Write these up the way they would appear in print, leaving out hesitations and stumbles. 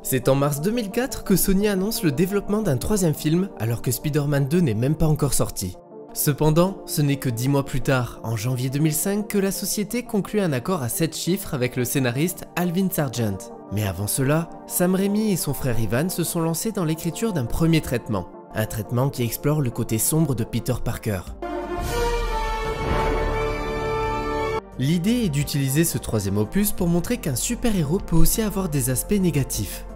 C'est en mars 2004 que Sony annonce le développement d'un troisième film alors que Spider-Man 2 n'est même pas encore sorti. Cependant, ce n'est que 10 mois plus tard, en janvier 2005, que la société conclut un accord à 7 chiffres avec le scénariste Alvin Sargent. Mais avant cela, Sam Raimi et son frère Ivan se sont lancés dans l'écriture d'un premier traitement. Un traitement qui explore le côté sombre de Peter Parker. L'idée est d'utiliser ce troisième opus pour montrer qu'un super-héros peut aussi avoir des aspects négatifs.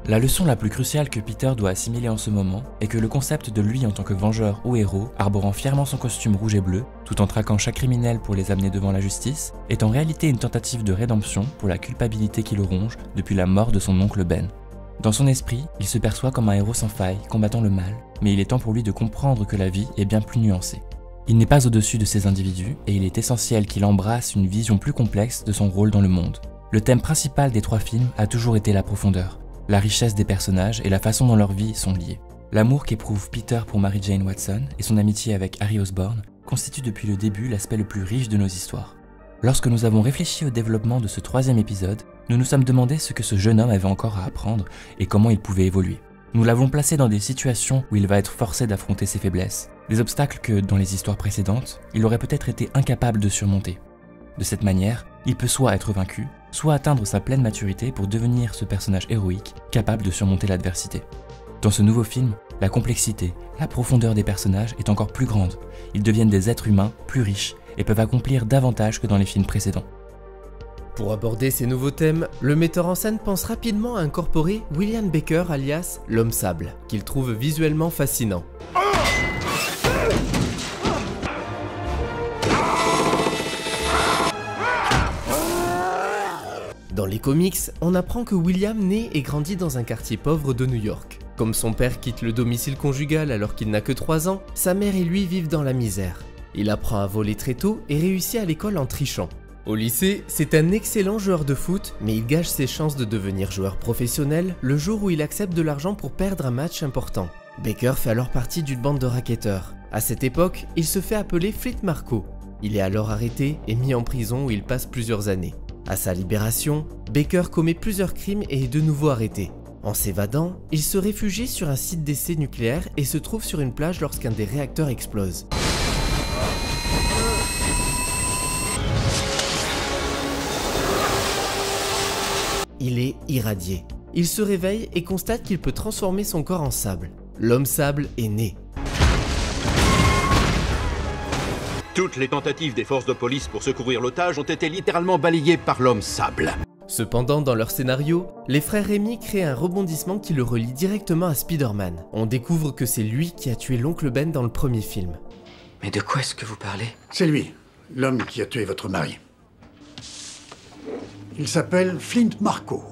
La leçon la plus cruciale que Peter doit assimiler en ce moment est que le concept de lui en tant que vengeur ou héros, arborant fièrement son costume rouge et bleu, tout en traquant chaque criminel pour les amener devant la justice, est en réalité une tentative de rédemption pour la culpabilité qui le ronge depuis la mort de son oncle Ben. Dans son esprit, il se perçoit comme un héros sans faille, combattant le mal, mais il est temps pour lui de comprendre que la vie est bien plus nuancée. Il n'est pas au-dessus de ces individus et il est essentiel qu'il embrasse une vision plus complexe de son rôle dans le monde. Le thème principal des 3 films a toujours été la profondeur. La richesse des personnages et la façon dont leurs vies sont liées. L'amour qu'éprouve Peter pour Mary Jane Watson et son amitié avec Harry Osborn constituent depuis le début l'aspect le plus riche de nos histoires. Lorsque nous avons réfléchi au développement de ce 3e épisode, nous nous sommes demandé ce que ce jeune homme avait encore à apprendre et comment il pouvait évoluer. Nous l'avons placé dans des situations où il va être forcé d'affronter ses faiblesses, des obstacles que, dans les histoires précédentes, il aurait peut-être été incapable de surmonter. De cette manière, il peut soit être vaincu, soit atteindre sa pleine maturité pour devenir ce personnage héroïque capable de surmonter l'adversité. Dans ce nouveau film, la complexité, la profondeur des personnages est encore plus grande. Ils deviennent des êtres humains plus riches et peuvent accomplir davantage que dans les films précédents. Pour aborder ces nouveaux thèmes, le metteur en scène pense rapidement à incorporer William Baker alias l'Homme Sable, qu'il trouve visuellement fascinant. Dans les comics, on apprend que William naît et grandit dans un quartier pauvre de New York. Comme son père quitte le domicile conjugal alors qu'il n'a que 3 ans, sa mère et lui vivent dans la misère. Il apprend à voler très tôt et réussit à l'école en trichant. Au lycée, c'est un excellent joueur de foot, mais il gâche ses chances de devenir joueur professionnel le jour où il accepte de l'argent pour perdre un match important. Baker fait alors partie d'une bande de racketteurs. À cette époque, il se fait appeler Fleet Marco. Il est alors arrêté et mis en prison où il passe plusieurs années. À sa libération, Baker commet plusieurs crimes et est de nouveau arrêté. En s'évadant, il se réfugie sur un site d'essai nucléaire et se trouve sur une plage lorsqu'un des réacteurs explose. Il est irradié. Il se réveille et constate qu'il peut transformer son corps en sable. L'Homme Sable est né. Toutes les tentatives des forces de police pour secourir l'otage ont été littéralement balayées par l'Homme Sable. Cependant, dans leur scénario, les frères Raimi créent un rebondissement qui le relie directement à Spider-Man. On découvre que c'est lui qui a tué l'oncle Ben dans le premier film. Mais de quoi est-ce que vous parlez? C'est lui, l'homme qui a tué votre mari. Il s'appelle Flint Marco.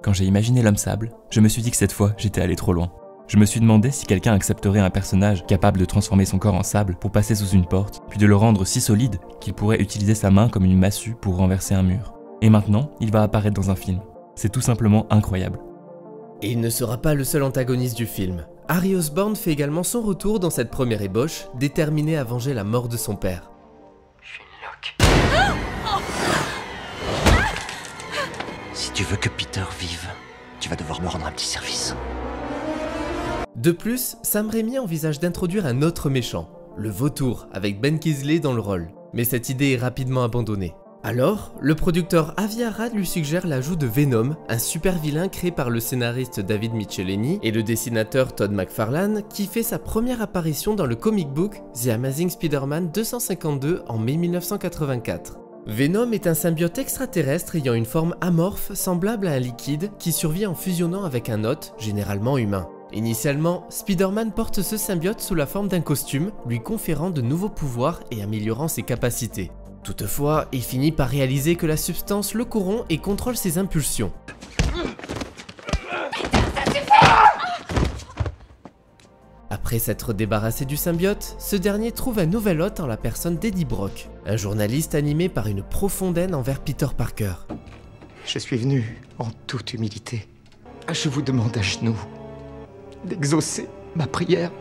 Quand j'ai imaginé l'Homme Sable, je me suis dit que cette fois, j'étais allé trop loin. Je me suis demandé si quelqu'un accepterait un personnage capable de transformer son corps en sable pour passer sous une porte, puis de le rendre si solide qu'il pourrait utiliser sa main comme une massue pour renverser un mur. Et maintenant, il va apparaître dans un film. C'est tout simplement incroyable. Et il ne sera pas le seul antagoniste du film. Harry Osborn fait également son retour dans cette première ébauche, déterminé à venger la mort de son père. Si tu veux que Peter vive, tu vas devoir me rendre un petit service. De plus, Sam Raimi envisage d'introduire un autre méchant, le Vautour, avec Ben Kingsley dans le rôle. Mais cette idée est rapidement abandonnée. Alors, le producteur Avi Arad lui suggère l'ajout de Venom, un super vilain créé par le scénariste David Michelinie et le dessinateur Todd McFarlane, qui fait sa première apparition dans le comic book The Amazing Spider-Man 252 en mai 1984. Venom est un symbiote extraterrestre ayant une forme amorphe semblable à un liquide qui survit en fusionnant avec un hôte, généralement humain. Initialement, Spider-Man porte ce symbiote sous la forme d'un costume, lui conférant de nouveaux pouvoirs et améliorant ses capacités. Toutefois, il finit par réaliser que la substance le corrompt et contrôle ses impulsions. Après s'être débarrassé du symbiote, ce dernier trouve un nouvel hôte en la personne d'Eddie Brock, un journaliste animé par une profonde haine envers Peter Parker. Je suis venu en toute humilité. Je vous demande à genoux d'exaucer ma prière.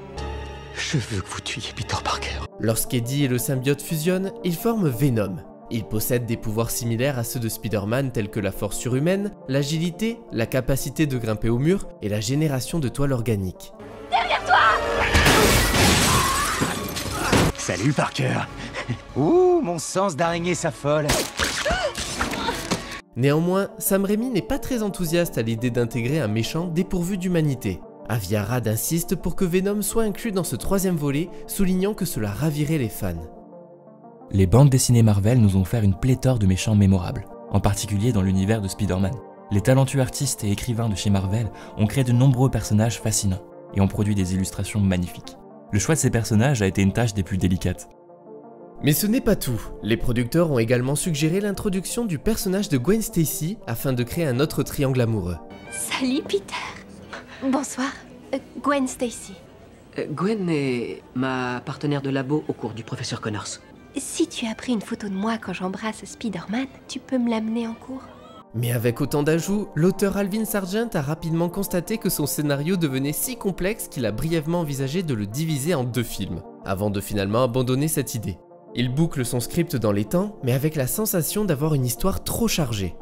Je veux que vous tuiez Peter Parker. Lorsqu'Eddie et le symbiote fusionnent, ils forment Venom. Il possède des pouvoirs similaires à ceux de Spider-Man tels que la force surhumaine, l'agilité, la capacité de grimper au mur et la génération de toiles organiques. Derrière toi! Salut Parker. Ouh, mon sens d'araignée s'affole. Néanmoins, Sam Raimi n'est pas très enthousiaste à l'idée d'intégrer un méchant dépourvu d'humanité. Avi Arad insiste pour que Venom soit inclus dans ce troisième volet, soulignant que cela ravirait les fans. Les bandes dessinées Marvel nous ont offert une pléthore de méchants mémorables, en particulier dans l'univers de Spider-Man. Les talentueux artistes et écrivains de chez Marvel ont créé de nombreux personnages fascinants et ont produit des illustrations magnifiques. Le choix de ces personnages a été une tâche des plus délicates. Mais ce n'est pas tout. Les producteurs ont également suggéré l'introduction du personnage de Gwen Stacy afin de créer un autre triangle amoureux. Salut Peter. Bonsoir, Gwen Stacy. Gwen est ma partenaire de labo au cours du professeur Connors. Si tu as pris une photo de moi quand j'embrasse Spider-Man, tu peux me l'amener en cours? Mais avec autant d'ajouts, l'auteur Alvin Sargent a rapidement constaté que son scénario devenait si complexe qu'il a brièvement envisagé de le diviser en 2 films, avant de finalement abandonner cette idée. Il boucle son script dans les temps, mais avec la sensation d'avoir une histoire trop chargée.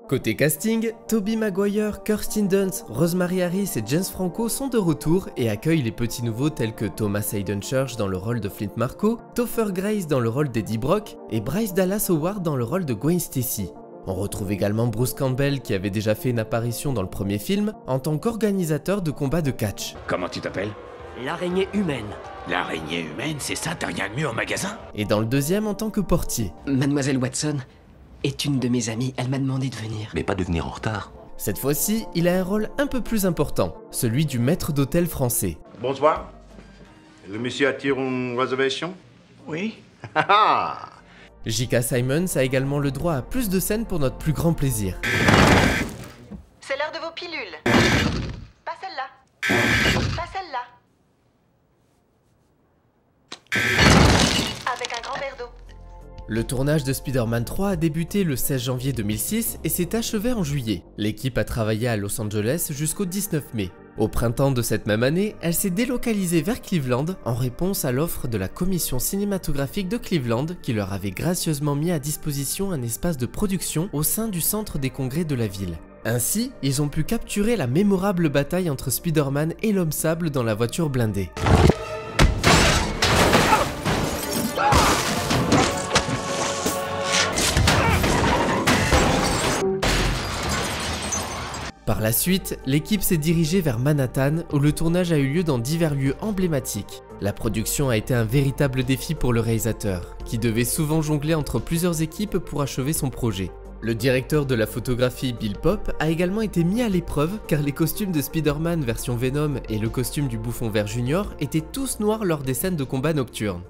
Côté casting, Tobey Maguire, Kirsten Dunst, Rosemary Harris et James Franco sont de retour et accueillent les petits nouveaux tels que Thomas Hayden Church dans le rôle de Flint Marko, Topher Grace dans le rôle d'Eddie Brock et Bryce Dallas Howard dans le rôle de Gwen Stacy. On retrouve également Bruce Campbell qui avait déjà fait une apparition dans le premier film en tant qu'organisateur de combats de catch. Comment tu t'appelles? L'araignée humaine. L'araignée humaine, c'est ça? T'as rien de mieux au magasin? Et dans le deuxième en tant que portier. Mademoiselle Watson est une de mes amies, elle m'a demandé de venir. Mais pas de venir en retard. Cette fois-ci, il a un rôle un peu plus important, celui du maître d'hôtel français. Bonsoir. Le monsieur attire une réservation? Oui. J.K. Simmons a également le droit à plus de scènes pour notre plus grand plaisir. C'est l'heure de vos pilules. Pas celle-là. Pas celle-là. Avec un grand verre d'eau. Le tournage de Spider-Man 3 a débuté le 16 janvier 2006 et s'est achevé en juillet. L'équipe a travaillé à Los Angeles jusqu'au 19 mai. Au printemps de cette même année, elle s'est délocalisée vers Cleveland en réponse à l'offre de la commission cinématographique de Cleveland qui leur avait gracieusement mis à disposition un espace de production au sein du centre des congrès de la ville. Ainsi, ils ont pu capturer la mémorable bataille entre Spider-Man et l'Homme-Sable dans la voiture blindée. Par la suite, l'équipe s'est dirigée vers Manhattan où le tournage a eu lieu dans divers lieux emblématiques. La production a été un véritable défi pour le réalisateur, qui devait souvent jongler entre plusieurs équipes pour achever son projet. Le directeur de la photographie Bill Popp a également été mis à l'épreuve car les costumes de Spider-Man version Venom et le costume du Bouffon Vert Junior étaient tous noirs lors des scènes de combat nocturnes.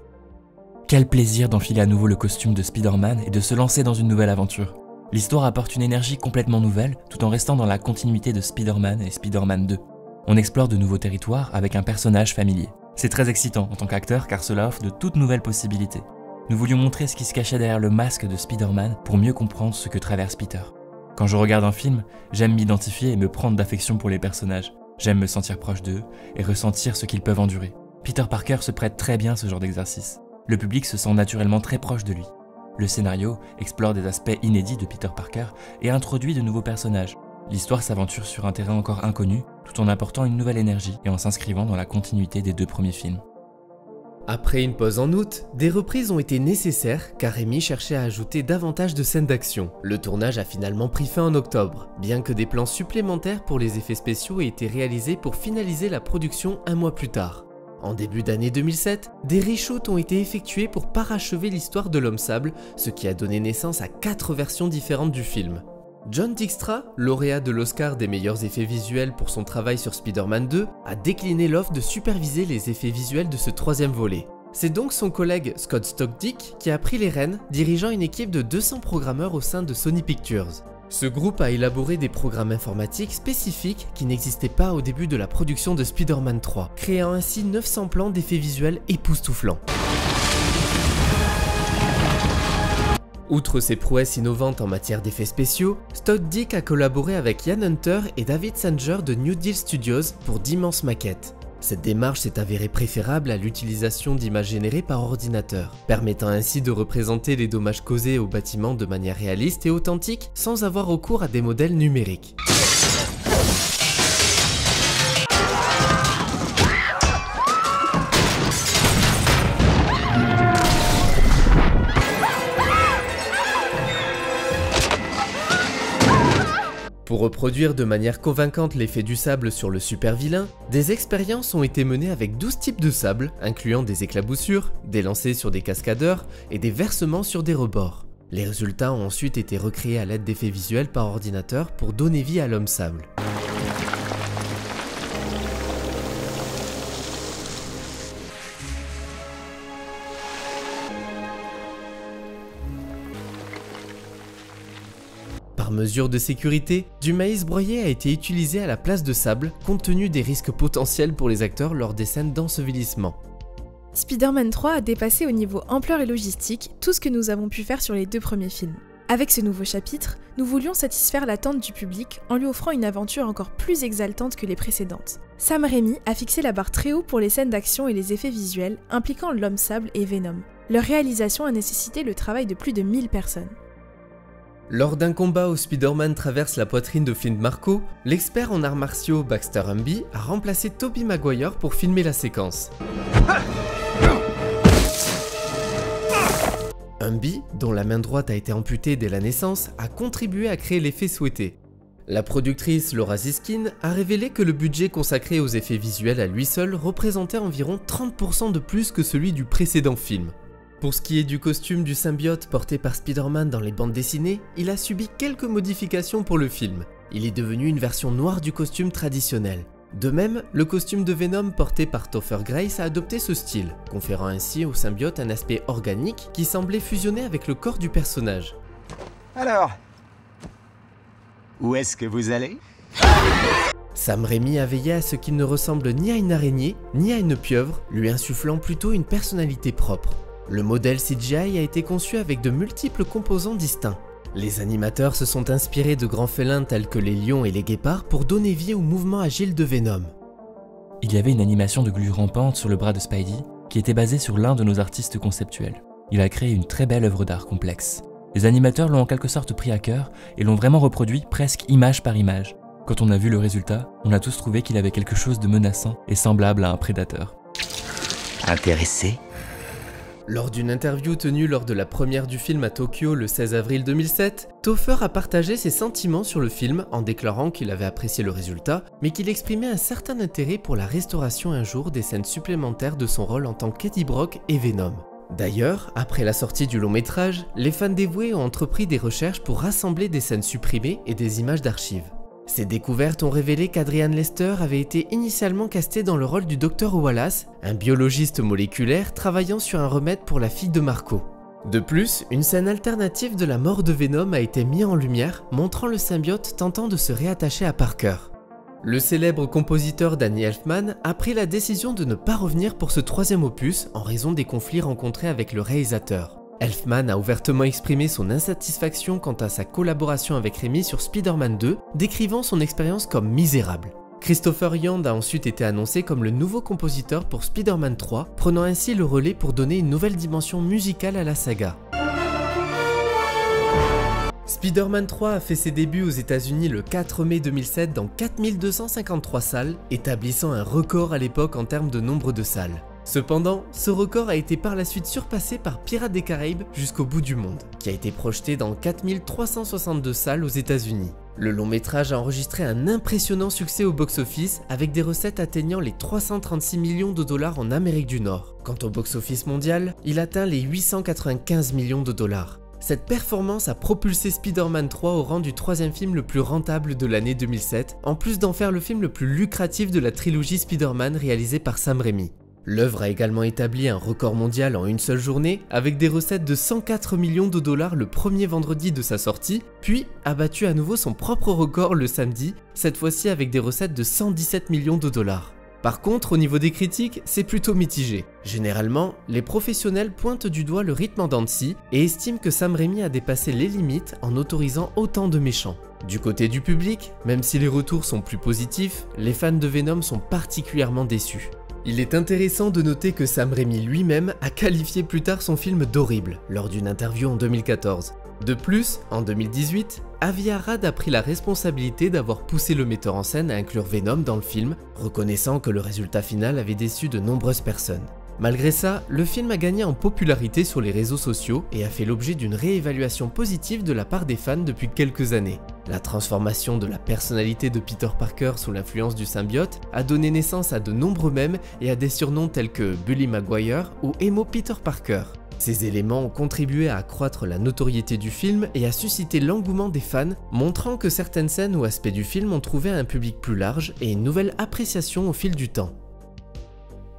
Quel plaisir d'enfiler à nouveau le costume de Spider-Man et de se lancer dans une nouvelle aventure. L'histoire apporte une énergie complètement nouvelle tout en restant dans la continuité de Spider-Man et Spider-Man 2. On explore de nouveaux territoires avec un personnage familier. C'est très excitant en tant qu'acteur car cela offre de toutes nouvelles possibilités. Nous voulions montrer ce qui se cachait derrière le masque de Spider-Man pour mieux comprendre ce que traverse Peter. Quand je regarde un film, j'aime m'identifier et me prendre d'affection pour les personnages. J'aime me sentir proche d'eux et ressentir ce qu'ils peuvent endurer. Peter Parker se prête très bien à ce genre d'exercice. Le public se sent naturellement très proche de lui. Le scénario explore des aspects inédits de Peter Parker et introduit de nouveaux personnages. L'histoire s'aventure sur un terrain encore inconnu, tout en apportant une nouvelle énergie et en s'inscrivant dans la continuité des 2 premiers films. Après une pause en août, des reprises ont été nécessaires car Raimi cherchait à ajouter davantage de scènes d'action. Le tournage a finalement pris fin en octobre, bien que des plans supplémentaires pour les effets spéciaux aient été réalisés pour finaliser la production un mois plus tard. En début d'année 2007, des reshoots ont été effectués pour parachever l'histoire de l'Homme-Sable, ce qui a donné naissance à 4 versions différentes du film. John Dykstra, lauréat de l'Oscar des meilleurs effets visuels pour son travail sur Spider-Man 2, a décliné l'offre de superviser les effets visuels de ce 3e volet. C'est donc son collègue Scott Stockdick qui a pris les rênes, dirigeant une équipe de 200 programmeurs au sein de Sony Pictures. Ce groupe a élaboré des programmes informatiques spécifiques qui n'existaient pas au début de la production de Spider-Man 3, créant ainsi 900 plans d'effets visuels époustouflants. Outre ses prouesses innovantes en matière d'effets spéciaux, Stockdick a collaboré avec Ian Hunter et David Sanger de New Deal Studios pour d'immenses maquettes. Cette démarche s'est avérée préférable à l'utilisation d'images générées par ordinateur, permettant ainsi de représenter les dommages causés aux bâtiments de manière réaliste et authentique sans avoir recours à des modèles numériques. Pour reproduire de manière convaincante l'effet du sable sur le super vilain, des expériences ont été menées avec 12 types de sable, incluant des éclaboussures, des lancers sur des cascadeurs et des versements sur des rebords. Les résultats ont ensuite été recréés à l'aide d'effets visuels par ordinateur pour donner vie à l'homme sable. Par mesure de sécurité, du maïs broyé a été utilisé à la place de sable, compte tenu des risques potentiels pour les acteurs lors des scènes d'ensevelissement. Spider-Man 3 a dépassé au niveau ampleur et logistique tout ce que nous avons pu faire sur les 2 premiers films. Avec ce nouveau chapitre, nous voulions satisfaire l'attente du public en lui offrant une aventure encore plus exaltante que les précédentes. Sam Raimi a fixé la barre très haut pour les scènes d'action et les effets visuels impliquant l'homme sable et Venom. Leur réalisation a nécessité le travail de plus de 1000 personnes. Lors d'un combat où Spider-Man traverse la poitrine de Flint Marko, l'expert en arts martiaux Baxter Humby a remplacé Tobey Maguire pour filmer la séquence. Humby, dont la main droite a été amputée dès la naissance, a contribué à créer l'effet souhaité. La productrice Laura Ziskin a révélé que le budget consacré aux effets visuels à lui seul représentait environ 30% de plus que celui du précédent film. Pour ce qui est du costume du symbiote porté par Spider-Man dans les bandes dessinées, il a subi quelques modifications pour le film. Il est devenu une version noire du costume traditionnel. De même, le costume de Venom porté par Topher Grace a adopté ce style, conférant ainsi au symbiote un aspect organique qui semblait fusionner avec le corps du personnage. Alors, où est-ce que vous allez ? Sam Raimi a veillé à ce qu'il ne ressemble ni à une araignée, ni à une pieuvre, lui insufflant plutôt une personnalité propre. Le modèle CGI a été conçu avec de multiples composants distincts. Les animateurs se sont inspirés de grands félins tels que les lions et les guépards pour donner vie au mouvement agile de Venom. Il y avait une animation de glu rampante sur le bras de Spidey qui était basée sur l'un de nos artistes conceptuels. Il a créé une très belle œuvre d'art complexe. Les animateurs l'ont en quelque sorte pris à cœur et l'ont vraiment reproduit presque image par image. Quand on a vu le résultat, on a tous trouvé qu'il avait quelque chose de menaçant et semblable à un prédateur. Intéressé ? Lors d'une interview tenue lors de la première du film à Tokyo le 16 avril 2007, Topher a partagé ses sentiments sur le film en déclarant qu'il avait apprécié le résultat, mais qu'il exprimait un certain intérêt pour la restauration un jour des scènes supplémentaires de son rôle en tant qu'Eddie Brock et Venom. D'ailleurs, après la sortie du long métrage, les fans dévoués ont entrepris des recherches pour rassembler des scènes supprimées et des images d'archives. Ces découvertes ont révélé qu'Adrian Lester avait été initialement casté dans le rôle du Dr Wallace, un biologiste moléculaire travaillant sur un remède pour la fille de Marko. De plus, une scène alternative de la mort de Venom a été mise en lumière, montrant le symbiote tentant de se réattacher à Parker. Le célèbre compositeur Danny Elfman a pris la décision de ne pas revenir pour ce troisième opus en raison des conflits rencontrés avec le réalisateur. Elfman a ouvertement exprimé son insatisfaction quant à sa collaboration avec Raimi sur Spider-Man 2, décrivant son expérience comme misérable. Christopher Young a ensuite été annoncé comme le nouveau compositeur pour Spider-Man 3, prenant ainsi le relais pour donner une nouvelle dimension musicale à la saga. Spider-Man 3 a fait ses débuts aux États-Unis le 4 mai 2007 dans 4253 salles, établissant un record à l'époque en termes de nombre de salles. Cependant, ce record a été par la suite surpassé par Pirates des Caraïbes jusqu'au bout du monde, qui a été projeté dans 4362 salles aux États-Unis. Le long métrage a enregistré un impressionnant succès au box-office avec des recettes atteignant les 336 millions de dollars en Amérique du Nord. Quant au box-office mondial, il atteint les 895 millions de dollars. Cette performance a propulsé Spider-Man 3 au rang du troisième film le plus rentable de l'année 2007, en plus d'en faire le film le plus lucratif de la trilogie Spider-Man réalisée par Sam Raimi. L'œuvre a également établi un record mondial en une seule journée, avec des recettes de 104 millions de dollars le premier vendredi de sa sortie, puis a battu à nouveau son propre record le samedi, cette fois-ci avec des recettes de 117 millions de dollars. Par contre, au niveau des critiques, c'est plutôt mitigé. Généralement, les professionnels pointent du doigt le rythme en dents de scie et estiment que Sam Raimi a dépassé les limites en autorisant autant de méchants. Du côté du public, même si les retours sont plus positifs, les fans de Venom sont particulièrement déçus. Il est intéressant de noter que Sam Raimi lui-même a qualifié plus tard son film d'horrible lors d'une interview en 2014. De plus, en 2018, Avi Arad a pris la responsabilité d'avoir poussé le metteur en scène à inclure Venom dans le film, reconnaissant que le résultat final avait déçu de nombreuses personnes. Malgré ça, le film a gagné en popularité sur les réseaux sociaux et a fait l'objet d'une réévaluation positive de la part des fans depuis quelques années. La transformation de la personnalité de Peter Parker sous l'influence du symbiote a donné naissance à de nombreux mèmes et à des surnoms tels que Bully Maguire ou Emo Peter Parker. Ces éléments ont contribué à accroître la notoriété du film et à susciter l'engouement des fans, montrant que certaines scènes ou aspects du film ont trouvé un public plus large et une nouvelle appréciation au fil du temps.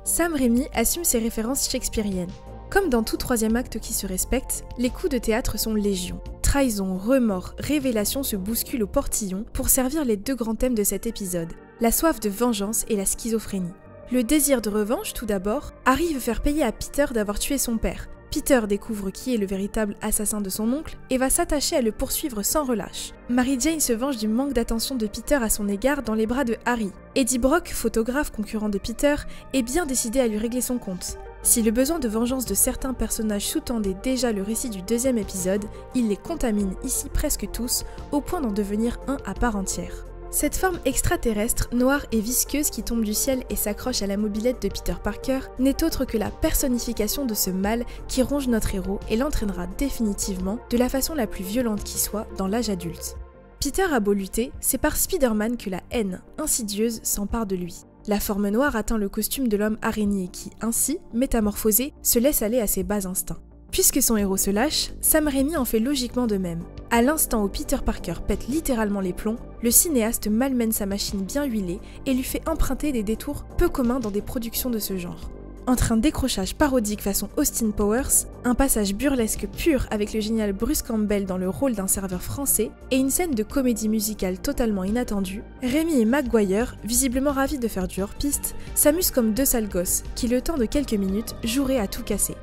Sam Raimi assume ses références shakespeariennes. Comme dans tout troisième acte qui se respecte, les coups de théâtre sont légion. Trahison, remords, révélation se bousculent au portillon pour servir les deux grands thèmes de cet épisode, la soif de vengeance et la schizophrénie. Le désir de revanche, tout d'abord, Harry veut faire payer à Peter d'avoir tué son père. Peter découvre qui est le véritable assassin de son oncle et va s'attacher à le poursuivre sans relâche. Mary Jane se venge du manque d'attention de Peter à son égard dans les bras de Harry. Eddie Brock, photographe concurrent de Peter, est bien décidé à lui régler son compte. Si le besoin de vengeance de certains personnages sous-tendait déjà le récit du deuxième épisode, il les contamine ici presque tous, au point d'en devenir un à part entière. Cette forme extraterrestre, noire et visqueuse qui tombe du ciel et s'accroche à la mobilette de Peter Parker n'est autre que la personnification de ce mal qui ronge notre héros et l'entraînera définitivement, de la façon la plus violente qui soit, dans l'âge adulte. Peter a beau lutter, c'est par Spider-Man que la haine insidieuse s'empare de lui. La forme noire atteint le costume de l'homme araignée qui, ainsi, métamorphosé, se laisse aller à ses bas instincts. Puisque son héros se lâche, Sam Raimi en fait logiquement de même. À l'instant où Peter Parker pète littéralement les plombs, le cinéaste malmène sa machine bien huilée et lui fait emprunter des détours peu communs dans des productions de ce genre. Entre un décrochage parodique façon Austin Powers, un passage burlesque pur avec le génial Bruce Campbell dans le rôle d'un serveur français et une scène de comédie musicale totalement inattendue, Raimi et Maguire, visiblement ravis de faire du hors-piste, s'amusent comme deux sales gosses qui, le temps de quelques minutes, joueraient à tout casser.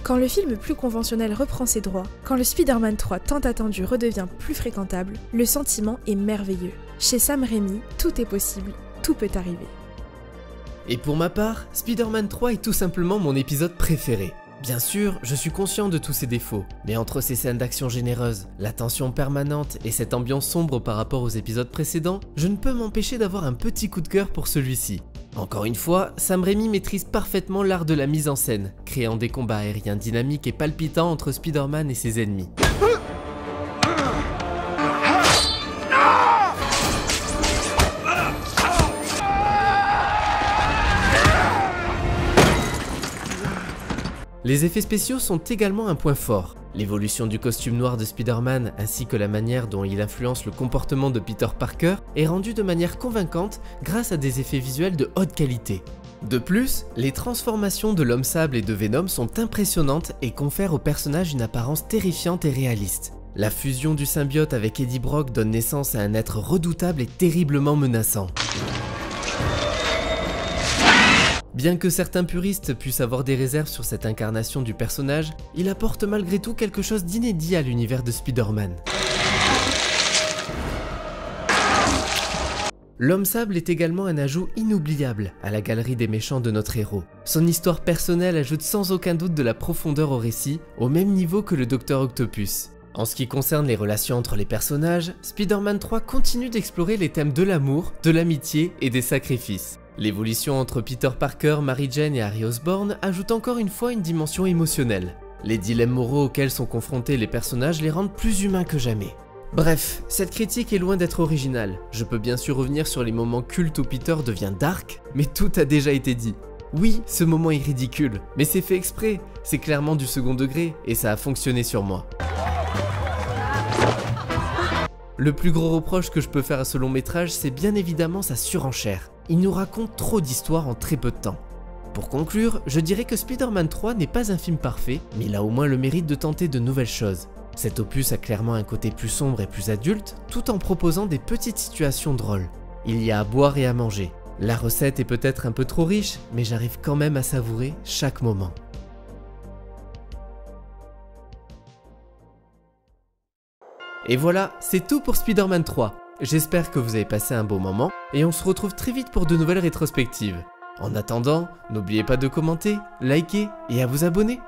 Quand le film plus conventionnel reprend ses droits, quand le Spider-Man 3 tant attendu redevient plus fréquentable, le sentiment est merveilleux. Chez Sam Raimi, tout est possible, tout peut arriver. Et pour ma part, Spider-Man 3 est tout simplement mon épisode préféré. Bien sûr, je suis conscient de tous ses défauts, mais entre ces scènes d'action généreuses, la tension permanente et cette ambiance sombre par rapport aux épisodes précédents, je ne peux m'empêcher d'avoir un petit coup de cœur pour celui-ci. Encore une fois, Sam Raimi maîtrise parfaitement l'art de la mise en scène, créant des combats aériens dynamiques et palpitants entre Spider-Man et ses ennemis. Les effets spéciaux sont également un point fort. L'évolution du costume noir de Spider-Man ainsi que la manière dont il influence le comportement de Peter Parker est rendue de manière convaincante grâce à des effets visuels de haute qualité. De plus, les transformations de l'Homme-Sable et de Venom sont impressionnantes et confèrent au personnage une apparence terrifiante et réaliste. La fusion du symbiote avec Eddie Brock donne naissance à un être redoutable et terriblement menaçant. Bien que certains puristes puissent avoir des réserves sur cette incarnation du personnage, il apporte malgré tout quelque chose d'inédit à l'univers de Spider-Man. L'Homme-Sable est également un ajout inoubliable à la galerie des méchants de notre héros. Son histoire personnelle ajoute sans aucun doute de la profondeur au récit, au même niveau que le Dr Octopus. En ce qui concerne les relations entre les personnages, Spider-Man 3 continue d'explorer les thèmes de l'amour, de l'amitié et des sacrifices. L'évolution entre Peter Parker, Mary Jane et Harry Osborn ajoute encore une fois une dimension émotionnelle. Les dilemmes moraux auxquels sont confrontés les personnages les rendent plus humains que jamais. Bref, cette critique est loin d'être originale. Je peux bien sûr revenir sur les moments cultes où Peter devient dark, mais tout a déjà été dit. Oui, ce moment est ridicule, mais c'est fait exprès, c'est clairement du second degré, et ça a fonctionné sur moi. Le plus gros reproche que je peux faire à ce long métrage, c'est bien évidemment sa surenchère. Il nous raconte trop d'histoires en très peu de temps. Pour conclure, je dirais que Spider-Man 3 n'est pas un film parfait, mais il a au moins le mérite de tenter de nouvelles choses. Cet opus a clairement un côté plus sombre et plus adulte, tout en proposant des petites situations drôles. Il y a à boire et à manger. La recette est peut-être un peu trop riche, mais j'arrive quand même à savourer chaque moment. Et voilà, c'est tout pour Spider-Man 3. J'espère que vous avez passé un bon moment, et on se retrouve très vite pour de nouvelles rétrospectives. En attendant, n'oubliez pas de commenter, liker et à vous abonner.